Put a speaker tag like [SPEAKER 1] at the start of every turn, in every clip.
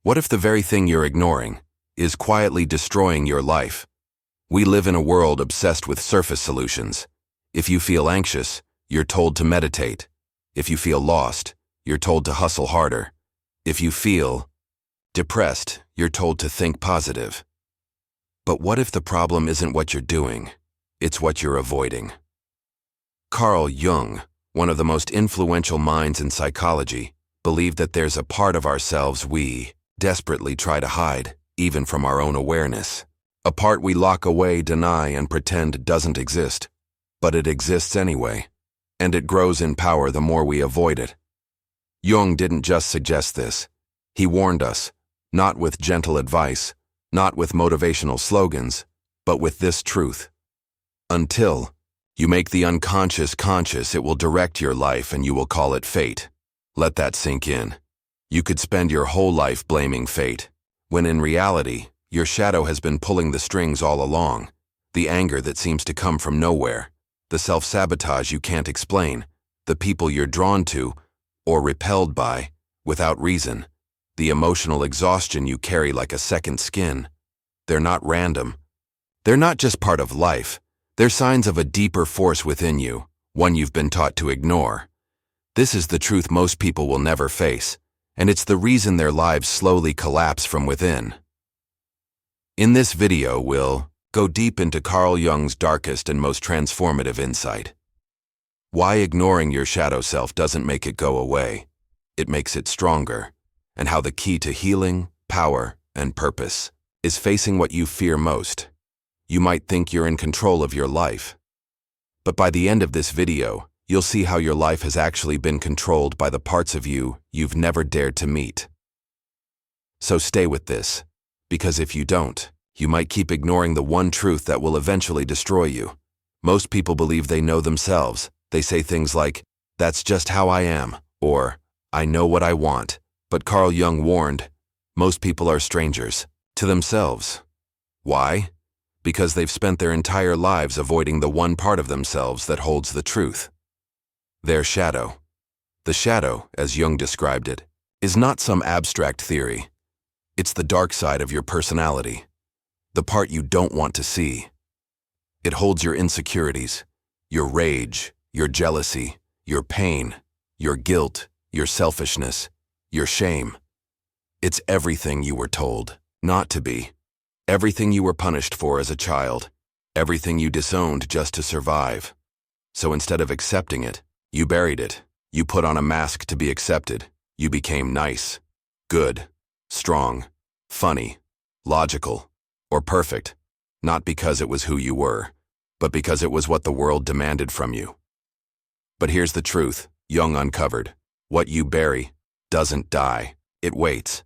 [SPEAKER 1] What if the very thing you're ignoring is quietly destroying your life? We live in a world obsessed with surface solutions. If you feel anxious, you're told to meditate. If you feel lost, you're told to hustle harder. If you feel depressed, you're told to think positive. But what if the problem isn't what you're doing? It's what you're avoiding. Carl Jung, one of the most influential minds in psychology, believed that there's a part of ourselves we desperately try to hide, even from our own awareness. A part we lock away, deny, and pretend doesn't exist. But it exists anyway, and it grows in power the more we avoid it. Jung didn't just suggest this. He warned us, not with gentle advice, not with motivational slogans, but with this truth. Until you make the unconscious conscious, it will direct your life and you will call it fate. Let that sink in. You could spend your whole life blaming fate, when in reality, your shadow has been pulling the strings all along. The anger that seems to come from nowhere, the self-sabotage you can't explain, the people you're drawn to or repelled by without reason, the emotional exhaustion you carry like a second skin. They're not random. They're not just part of life. They're signs of a deeper force within you, one you've been taught to ignore. This is the truth most people will never face, and it's the reason their lives slowly collapse from within. In this video, we'll go deep into Carl Jung's darkest and most transformative insight. Why ignoring your shadow self doesn't make it go away. It makes it stronger. And how the key to healing, power, and purpose is facing what you fear most. You might think you're in control of your life. But by the end of this video, you'll see how your life has actually been controlled by the parts of you you've never dared to meet. So stay with this, because if you don't, you might keep ignoring the one truth that will eventually destroy you. Most people believe they know themselves. They say things like, "That's just how I am," or "I know what I want." But Carl Jung warned, most people are strangers to themselves. Why? Because they've spent their entire lives avoiding the one part of themselves that holds the truth. Their shadow. The shadow, as Jung described it, is not some abstract theory. It's the dark side of your personality, the part you don't want to see. It holds your insecurities, your rage, your jealousy, your pain, your guilt, your selfishness, your shame. It's everything you were told not to be, everything you were punished for as a child, everything you disowned just to survive. So instead of accepting it, you buried it. You put on a mask to be accepted. You became nice, good, strong, funny, logical, or perfect, not because it was who you were, but because it was what the world demanded from you. But here's the truth Jung uncovered. What you bury doesn't die. It waits.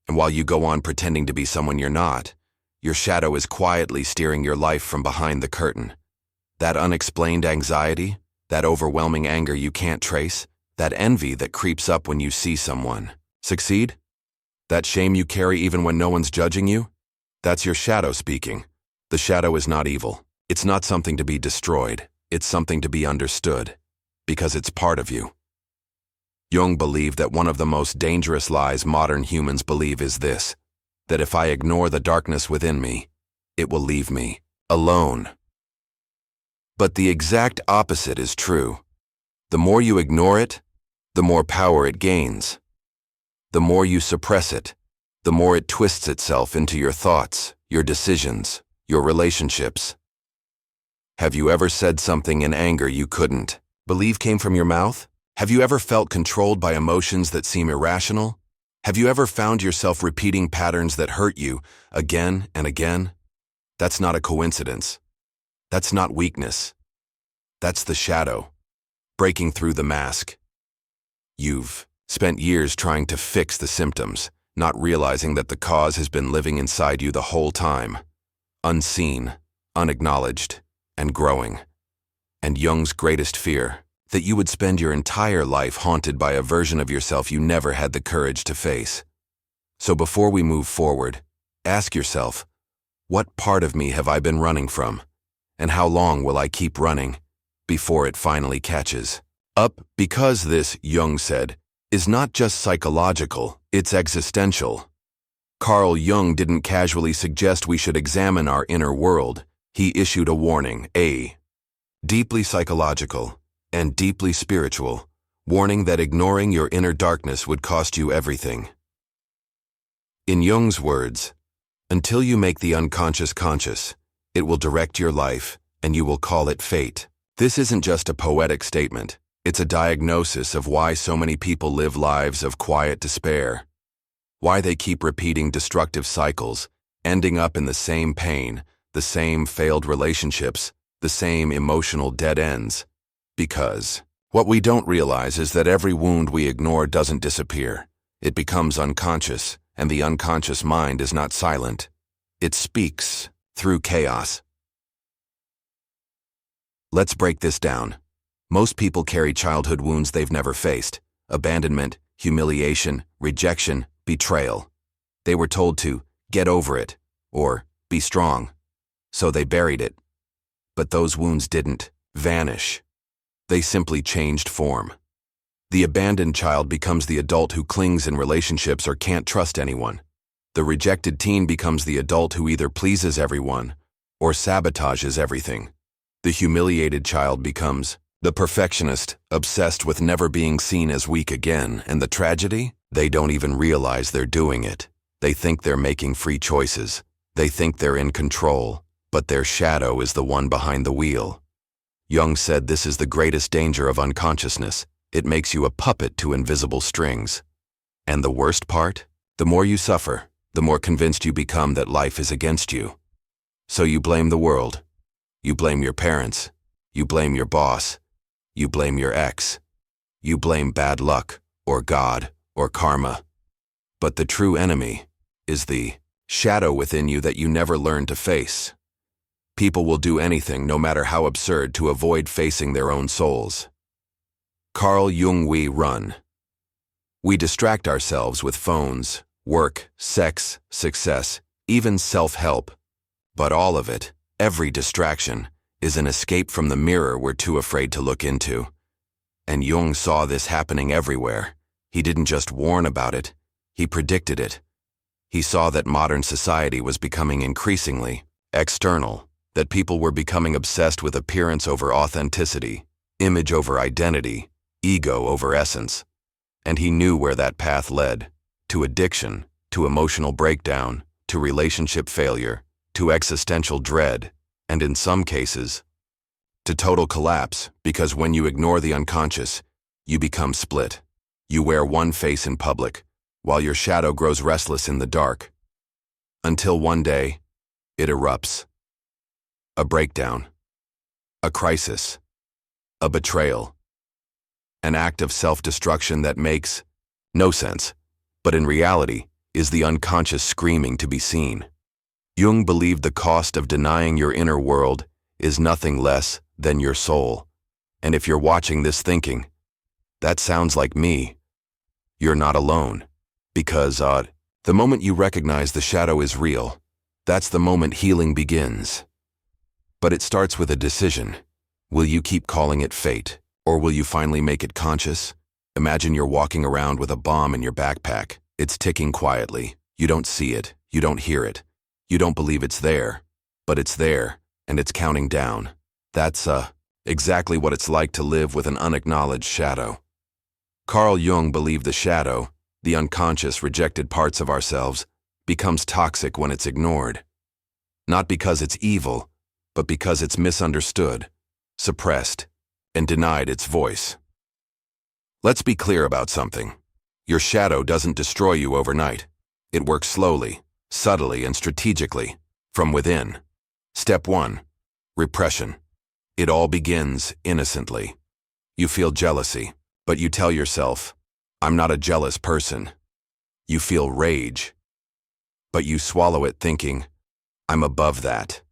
[SPEAKER 1] And while you go on pretending to be someone you're not, your shadow is quietly steering your life from behind the curtain. That unexplained anxiety, that overwhelming anger you can't trace, that envy that creeps up when you see someone succeed, that shame you carry even when no one's judging you, that's your shadow speaking. The shadow is not evil. It's not something to be destroyed. It's something to be understood, because it's part of you. Jung believed that one of the most dangerous lies modern humans believe is this, that if I ignore the darkness within me, it will leave me alone. But the exact opposite is true. The more you ignore it, the more power it gains. The more you suppress it, the more it twists itself into your thoughts, your decisions, your relationships. Have you ever said something in anger you couldn't believe came from your mouth? Have you ever felt controlled by emotions that seem irrational? Have you ever found yourself repeating patterns that hurt you again and again? That's not a coincidence. That's not weakness. That's the shadow, breaking through the mask. You've spent years trying to fix the symptoms, not realizing that the cause has been living inside you the whole time, unseen, unacknowledged, and growing. And Jung's greatest fear, that you would spend your entire life haunted by a version of yourself you never had the courage to face. So before we move forward, ask yourself, what part of me have I been running from? And how long will I keep running before it finally catches up? Because this, Jung said, is not just psychological, it's existential. Carl Jung didn't casually suggest we should examine our inner world. He issued a warning, a deeply psychological and deeply spiritual warning that ignoring your inner darkness would cost you everything. In Jung's words, until you make the unconscious conscious, it will direct your life, and you will call it fate. This isn't just a poetic statement. It's a diagnosis of why so many people live lives of quiet despair, why they keep repeating destructive cycles, ending up in the same pain, the same failed relationships, the same emotional dead ends. Because what we don't realize is that every wound we ignore doesn't disappear. It becomes unconscious, and the unconscious mind is not silent. It speaks through chaos. Let's break this down. Most people carry childhood wounds they've never faced: abandonment, humiliation, rejection, betrayal. They were told to get over it or be strong, so they buried it. But those wounds didn't vanish. They simply changed form. The abandoned child becomes the adult who clings in relationships or can't trust anyone. The rejected teen becomes the adult who either pleases everyone or sabotages everything. The humiliated child becomes the perfectionist, obsessed with never being seen as weak again. And the tragedy? They don't even realize they're doing it. They think they're making free choices. They think they're in control, but their shadow is the one behind the wheel. Jung said this is the greatest danger of unconsciousness. It makes you a puppet to invisible strings. And the worst part? The more you suffer, the more convinced you become that life is against you. So you blame the world. You blame your parents. You blame your boss. You blame your ex. You blame bad luck, or God, or karma. But the true enemy is the shadow within you that you never learned to face. People will do anything, no matter how absurd, to avoid facing their own souls. Carl Jung. We run. We distract ourselves with phones, work, sex, success, even self-help. But all of it, every distraction, is an escape from the mirror we're too afraid to look into. And Jung saw this happening everywhere. He didn't just warn about it, he predicted it. He saw that modern society was becoming increasingly external, that people were becoming obsessed with appearance over authenticity, image over identity, ego over essence. And he knew where that path led: to addiction, to emotional breakdown, to relationship failure, to existential dread, and in some cases, to total collapse, because when you ignore the unconscious, you become split. You wear one face in public, while your shadow grows restless in the dark. Until one day, it erupts. A breakdown. A crisis. A betrayal. An act of self-destruction that makes no sense, but in reality is the unconscious screaming to be seen. Jung believed the cost of denying your inner world is nothing less than your soul. And if you're watching this thinking, that sounds like me, you're not alone. Because, the moment you recognize the shadow is real, that's the moment healing begins. But it starts with a decision. Will you keep calling it fate, or will you finally make it conscious? Imagine you're walking around with a bomb in your backpack. It's ticking quietly. You don't see it. You don't hear it. You don't believe it's there. But it's there, and it's counting down. That's, exactly what it's like to live with an unacknowledged shadow. Carl Jung believed the shadow, the unconscious, rejected parts of ourselves, becomes toxic when it's ignored. Not because it's evil, but because it's misunderstood, suppressed, and denied its voice. Let's be clear about something. Your shadow doesn't destroy you overnight. It works slowly, subtly, and strategically, from within. Step 1. Repression. It all begins innocently. You feel jealousy, but you tell yourself, I'm not a jealous person. You feel rage, but you swallow it thinking, I'm above that.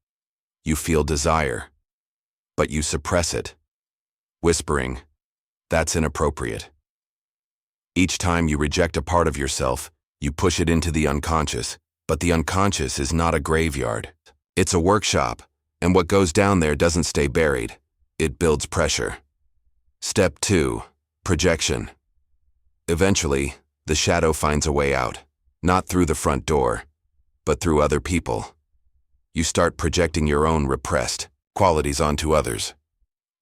[SPEAKER 1] You feel desire, but you suppress it, whispering, that's inappropriate. Each time you reject a part of yourself, you push it into the unconscious, but the unconscious is not a graveyard. It's a workshop, and what goes down there doesn't stay buried. It builds pressure. Step 2. Projection. Eventually, the shadow finds a way out. Not through the front door, but through other people. You start projecting your own repressed qualities onto others.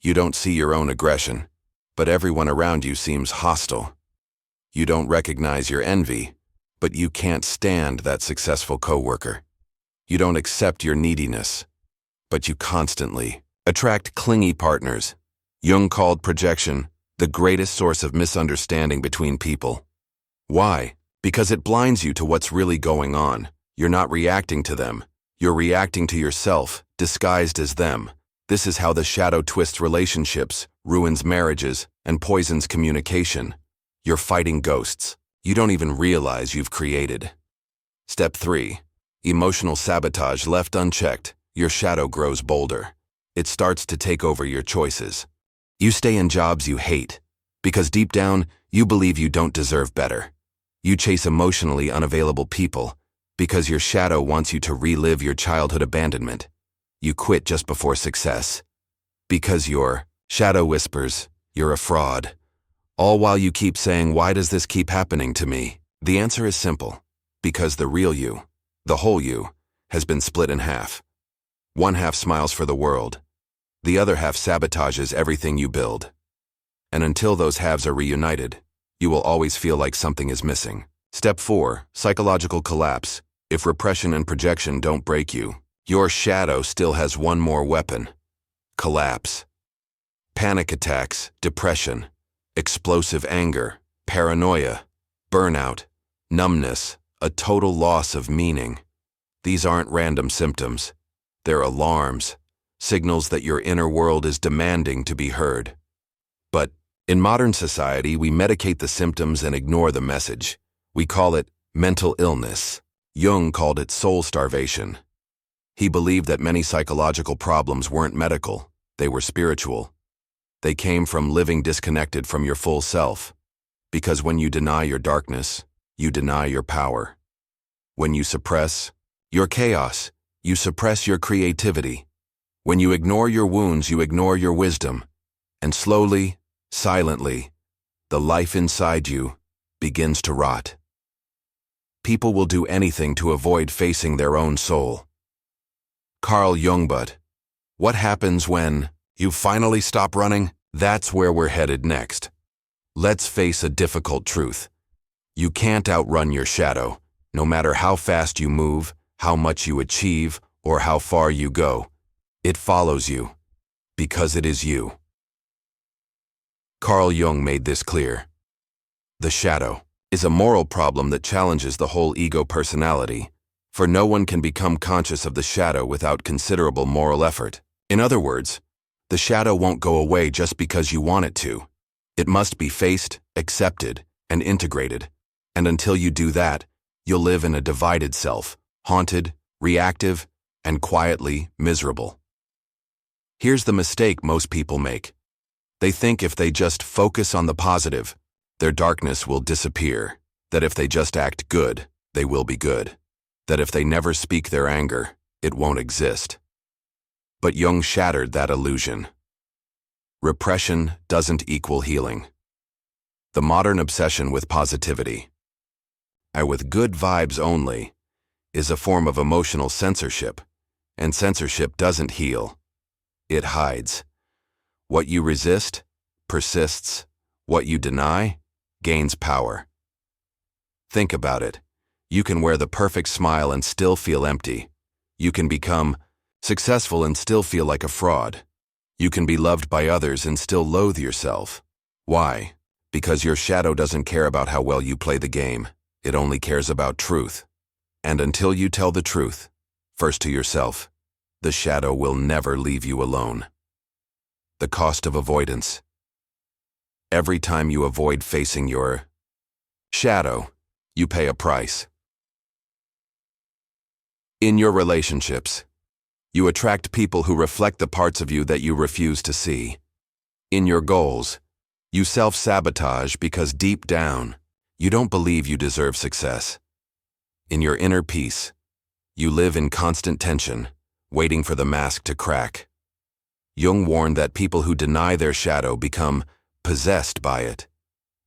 [SPEAKER 1] You don't see your own aggression, but everyone around you seems hostile. You don't recognize your envy, but you can't stand that successful coworker. You don't accept your neediness, but you constantly attract clingy partners. Jung called projection the greatest source of misunderstanding between people. Why? Because it blinds you to what's really going on. You're not reacting to them. You're reacting to yourself, disguised as them. This is how the shadow twists relationships, ruins marriages, and poisons communication. You're fighting ghosts you don't even realize you've created. Step 3. Emotional sabotage left unchecked. Your shadow grows bolder. It starts to take over your choices. You stay in jobs you hate, because deep down, you believe you don't deserve better. You chase emotionally unavailable people, because your shadow wants you to relive your childhood abandonment. You quit just before success, because your shadow whispers, you're a fraud. All while you keep saying, why does this keep happening to me? The answer is simple, because the real you, the whole you, has been split in half. One half smiles for the world. The other half sabotages everything you build. And until those halves are reunited, you will always feel like something is missing. Step 4. Psychological collapse. If repression and projection don't break you, your shadow still has one more weapon. Collapse. Panic attacks, depression, explosive anger, paranoia, burnout, numbness, a total loss of meaning. These aren't random symptoms. They're alarms, signals that your inner world is demanding to be heard. But in modern society, we medicate the symptoms and ignore the message. We call it mental illness. Jung called it soul starvation. He believed that many psychological problems weren't medical, they were spiritual. They came from living disconnected from your full self. Because when you deny your darkness, you deny your power. When you suppress your chaos, you suppress your creativity. When you ignore your wounds, you ignore your wisdom. And slowly, silently, the life inside you begins to rot. People will do anything to avoid facing their own soul. Carl Jung. But what happens when you finally stop running? That's where we're headed next. Let's face a difficult truth. You can't outrun your shadow, no matter how fast you move, how much you achieve, or how far you go. It follows you, because it is you. Carl Jung made this clear. The shadow is a moral problem that challenges the whole ego personality, for no one can become conscious of the shadow without considerable moral effort. In other words, the shadow won't go away just because you want it to. It must be faced, accepted, and integrated. And until you do that, you'll live in a divided self, haunted, reactive, and quietly miserable. Here's the mistake most people make. They think if they just focus on the positive, their darkness will disappear. That if they just act good, they will be good. That if they never speak their anger, it won't exist. But Jung shattered that illusion. Repression doesn't equal healing. The modern obsession with positivity, with good vibes only, is a form of emotional censorship, and censorship doesn't heal. It hides. What you resist persists. What you deny gains power. Think about it. You can wear the perfect smile and still feel empty. You can become successful and still feel like a fraud. You can be loved by others and still loathe yourself. Why? Because your shadow doesn't care about how well you play the game. It only cares about truth. And until you tell the truth, first to yourself, the shadow will never leave you alone. The cost of avoidance. Every time you avoid facing your shadow, you pay a price. In your relationships, you attract people who reflect the parts of you that you refuse to see. In your goals, you self-sabotage because deep down, you don't believe you deserve success. In your inner peace, you live in constant tension, waiting for the mask to crack. Jung warned that people who deny their shadow become possessed by it.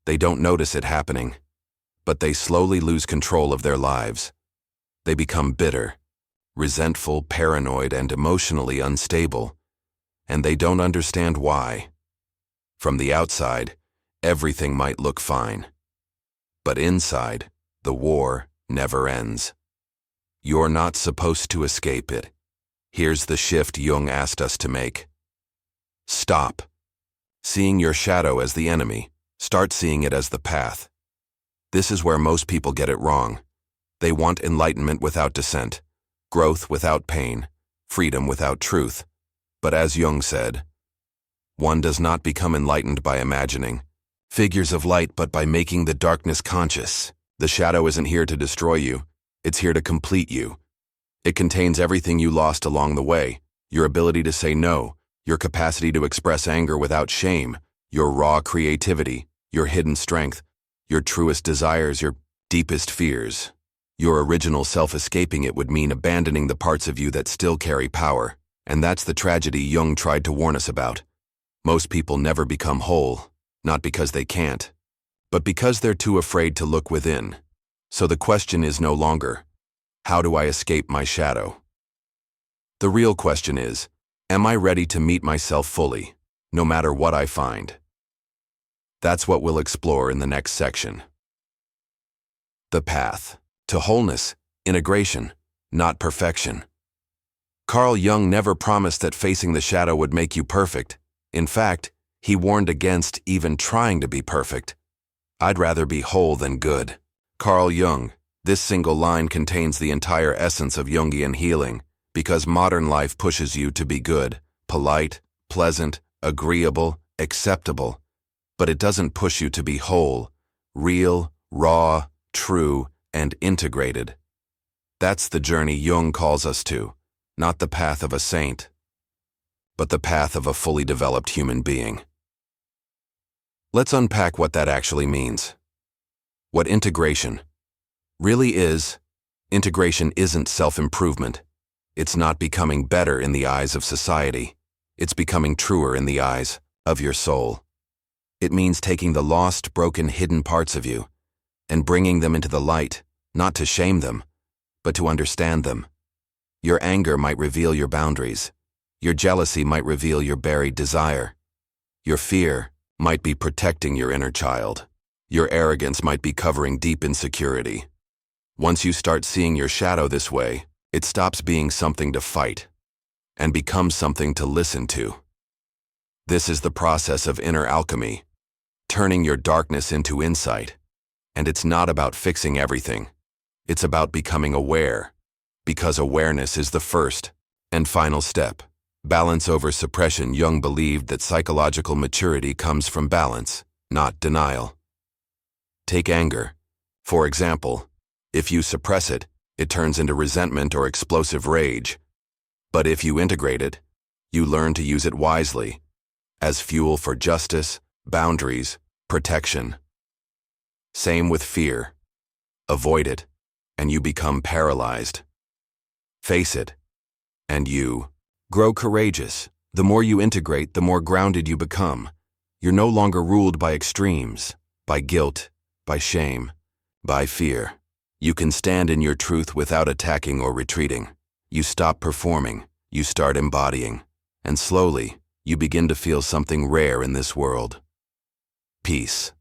[SPEAKER 1] They don't notice it happening, but they slowly lose control of their lives. They become bitter, resentful, paranoid, and emotionally unstable, and they don't understand why. From the outside, everything might look fine. But inside, the war never ends. You're not supposed to escape it. Here's the shift Jung asked us to make. Stop seeing your shadow as the enemy. Start seeing it as the path. This is where most people get it wrong. They want enlightenment without dissent, growth without pain, freedom without truth. But as Jung said, one does not become enlightened by imagining figures of light, but by making the darkness conscious. The shadow isn't here to destroy you. It's here to complete you. It contains everything you lost along the way: your ability to say no, your capacity to express anger without shame, your raw creativity, your hidden strength, your truest desires, your deepest fears. Your original self. Escaping it would mean abandoning the parts of you that still carry power, and that's the tragedy Jung tried to warn us about. Most people never become whole, not because they can't, but because they're too afraid to look within. So the question is no longer, how do I escape my shadow? The real question is, am I ready to meet myself fully, no matter what I find? That's what we'll explore in the next section. The path to wholeness, integration, not perfection. Carl Jung never promised that facing the shadow would make you perfect. In fact, he warned against even trying to be perfect. I'd rather be whole than good. Carl Jung. This single line contains the entire essence of Jungian healing, because modern life pushes you to be good, polite, pleasant, agreeable, acceptable. But it doesn't push you to be whole, real, raw, true, and integrated. That's the journey Jung calls us to, not the path of a saint, but the path of a fully developed human being. Let's unpack what that actually means. What integration really is. Integration isn't self-improvement. It's not becoming better in the eyes of society. It's becoming truer in the eyes of your soul. It means taking the lost, broken, hidden parts of you and bringing them into the light, not to shame them, but to understand them. Your anger might reveal your boundaries. Your jealousy might reveal your buried desire. Your fear might be protecting your inner child. Your arrogance might be covering deep insecurity. Once you start seeing your shadow this way, it stops being something to fight and becomes something to listen to. This is the process of inner alchemy, turning your darkness into insight. And it's not about fixing everything. It's about becoming aware, because awareness is the first and final step. Balance over suppression. Jung believed that psychological maturity comes from balance, not denial. Take anger, for example. If you suppress it, it turns into resentment or explosive rage. But if you integrate it, you learn to use it wisely, as fuel for justice, boundaries, protection. Same with fear. Avoid it, and you become paralyzed. Face it, and you grow courageous. The more you integrate, the more grounded you become. You're no longer ruled by extremes, by guilt, by shame, by fear. You can stand in your truth without attacking or retreating. You stop performing, you start embodying, and slowly, you begin to feel something rare in this world. Peace.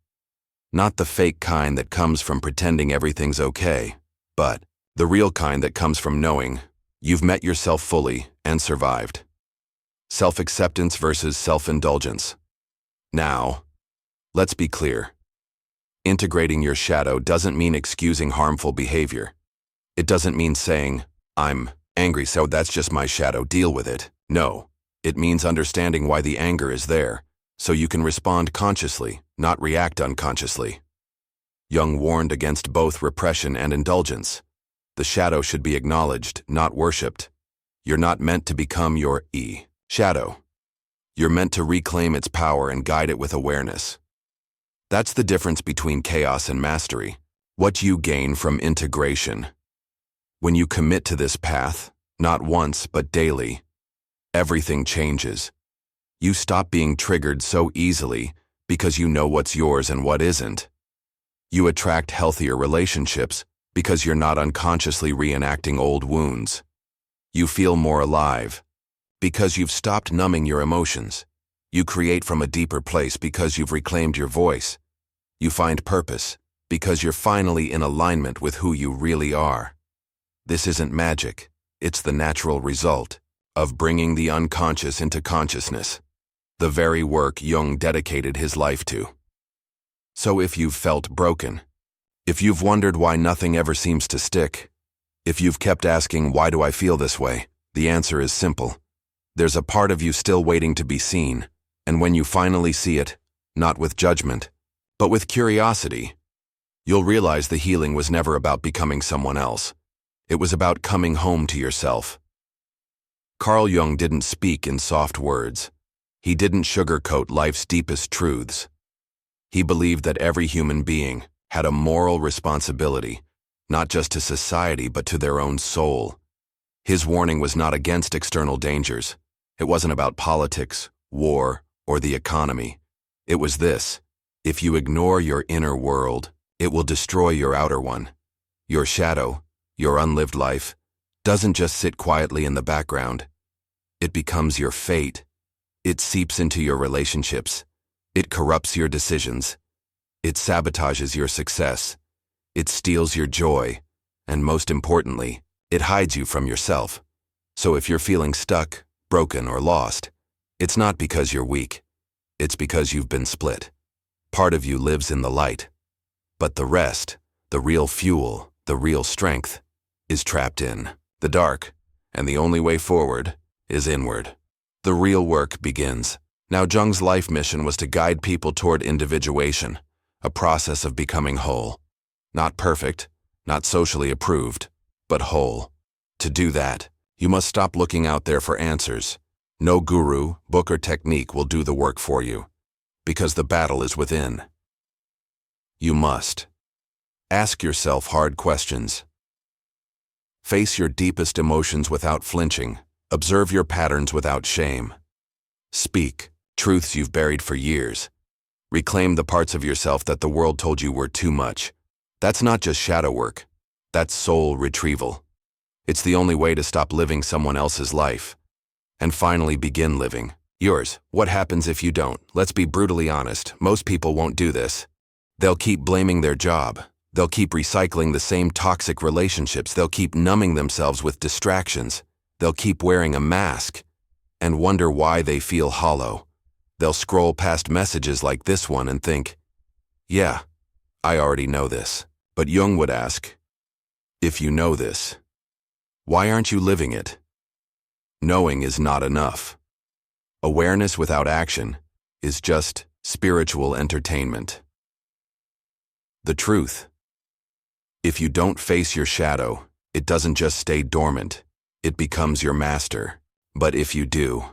[SPEAKER 1] Not the fake kind that comes from pretending everything's okay, but the real kind that comes from knowing you've met yourself fully and survived. Self-acceptance versus self-indulgence. Now, let's be clear. Integrating your shadow doesn't mean excusing harmful behavior. It doesn't mean saying, I'm angry, so that's just my shadow, deal with it. No, it means understanding why the anger is there, so you can respond consciously, not react unconsciously. Jung warned against both repression and indulgence. The shadow should be acknowledged, not worshipped. You're not meant to become your shadow. You're meant to reclaim its power and guide it with awareness. That's the difference between chaos and mastery. What you gain from integration. When you commit to this path, not once but daily, everything changes. You stop being triggered so easily because you know what's yours and what isn't. You attract healthier relationships because you're not unconsciously reenacting old wounds. You feel more alive because you've stopped numbing your emotions. You create from a deeper place because you've reclaimed your voice. You find purpose because you're finally in alignment with who you really are. This isn't magic. It's the natural result of bringing the unconscious into consciousness, the very work Jung dedicated his life to. So if you've felt broken, if you've wondered why nothing ever seems to stick, if you've kept asking, why do I feel this way? The answer is simple. There's a part of you still waiting to be seen, and when you finally see it, not with judgment, but with curiosity, you'll realize the healing was never about becoming someone else. It was about coming home to yourself. Carl Jung didn't speak in soft words. He didn't sugarcoat life's deepest truths. He believed that every human being had a moral responsibility, not just to society but to their own soul. His warning was not against external dangers. It wasn't about politics, war, or the economy. It was this: if you ignore your inner world, it will destroy your outer one. Your shadow, your unlived life, doesn't just sit quietly in the background. It becomes your fate. It seeps into your relationships. It corrupts your decisions. It sabotages your success. It steals your joy. And most importantly, it hides you from yourself. So if you're feeling stuck, broken, or lost, it's not because you're weak. It's because you've been split. Part of you lives in the light. But the rest, the real fuel, the real strength, is trapped in the dark. And the only way forward is inward. The real work begins. Now, Jung's life mission was to guide people toward individuation, a process of becoming whole. Not perfect, not socially approved, but whole. To do that, you must stop looking out there for answers. No guru, book, or technique will do the work for you, because the battle is within. You must ask yourself hard questions. Face your deepest emotions without flinching. Observe your patterns without shame. Speak truths you've buried for years. Reclaim the parts of yourself that the world told you were too much. That's not just shadow work. That's soul retrieval. It's the only way to stop living someone else's life and finally begin living yours. What happens if you don't? Let's be brutally honest. Most people won't do this. They'll keep blaming their job. They'll keep recycling the same toxic relationships. They'll keep numbing themselves with distractions. They'll keep wearing a mask and wonder why they feel hollow. They'll scroll past messages like this one and think, yeah, I already know this. But Jung would ask, if you know this, why aren't you living it? Knowing is not enough. Awareness without action is just spiritual entertainment. The truth: if you don't face your shadow, it doesn't just stay dormant, it becomes your master. But if you do,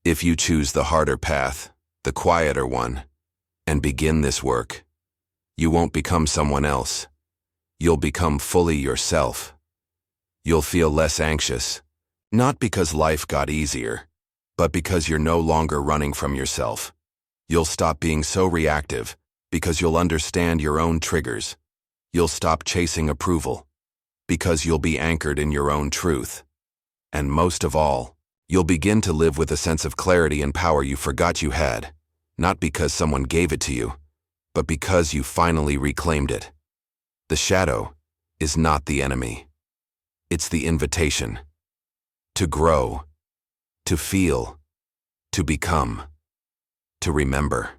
[SPEAKER 1] if you choose the harder path, the quieter one, and begin this work, you won't become someone else. You'll become fully yourself. You'll feel less anxious, not because life got easier, but because you're no longer running from yourself. You'll stop being so reactive because you'll understand your own triggers. You'll stop chasing approval because you'll be anchored in your own truth. And most of all, you'll begin to live with a sense of clarity and power you forgot you had, not because someone gave it to you, but because you finally reclaimed it. The shadow is not the enemy. It's the invitation to grow, to feel, to become, to remember.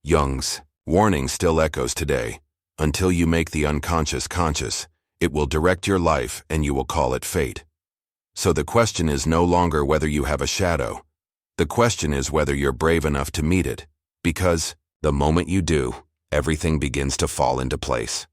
[SPEAKER 1] Jung's warning still echoes today. Until you make the unconscious conscious, it will direct your life and you will call it fate. So the question is no longer whether you have a shadow. The question is whether you're brave enough to meet it, because the moment you do, everything begins to fall into place.